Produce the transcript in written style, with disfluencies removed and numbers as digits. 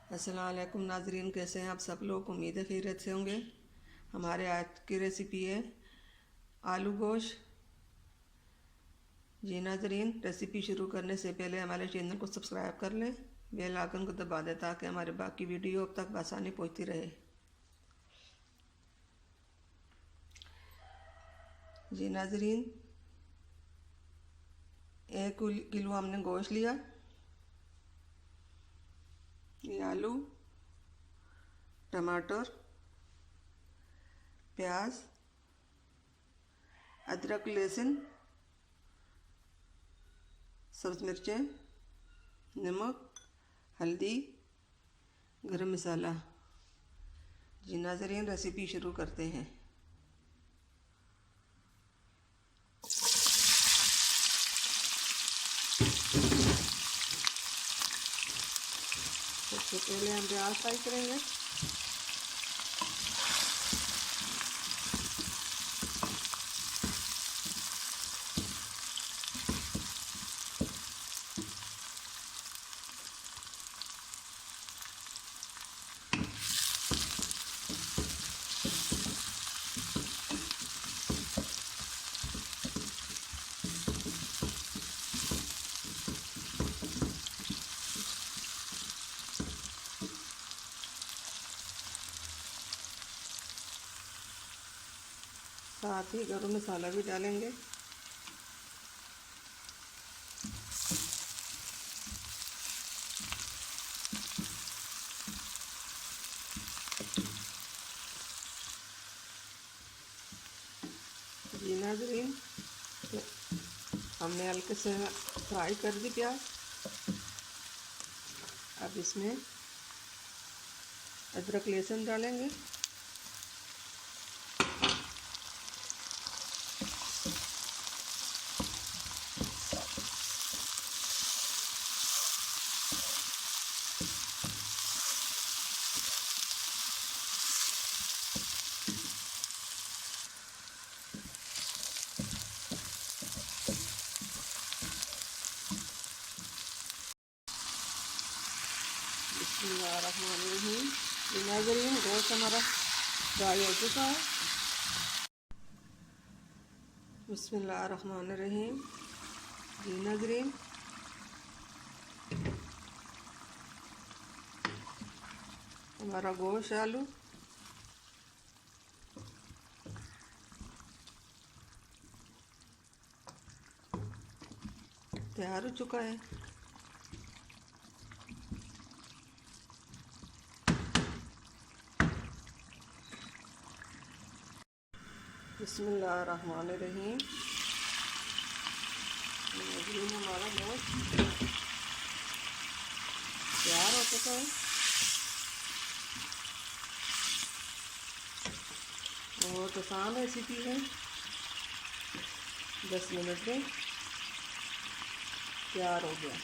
अस्सलाम वालेकुम नाजरीन, कैसे हैं आप सब लोग। उम्मीद है खैरियत से होंगे। हमारे आज की रेसिपी है आलू गोश्त। जी नाजरीन, रेसिपी शुरू करने से पहले हमारे चैनल को सब्सक्राइब कर लें, बेल आइकन को दबा दें ताकि हमारे बाकी वीडियो अब तक आसानी पहुंचती रहे। जी नाजरीन, 1 किलो हमने गोश्त लिया। ये आलू, टमाटर, प्याज, अदरक, लहसुन, सब्ज़ मिर्चें, नमक, हल्दी, गरम मसाला। जी नाज़रीन, रेसिपी शुरू करते हैं। सबसे पहले हम प्याज फ्राई करेंगे। साथ ही गरम मसाला भी डालेंगे। जी नाज़रीन, हमने हल्के से फ्राई कर दी प्याज। अब इसमें अदरक लहसुन डालेंगे। बिस्मिल्लाहिर्रहमानिर्रहीम। नाज़रीन, गोश्त हमारा फ्राई हो चुका है। बिस्मिल्लाहिर्रहमानिर्रहीम। जी नाज़रीन, हमारा गोश्त आलू तैयार हो चुका है। बिस्मिल्लाहिर्रहमानिर्रहीम। हमारा गोश्त तैयार हो चुका है। बहुत आसान रेसिपी है, 10 मिनट में तैयार हो गया।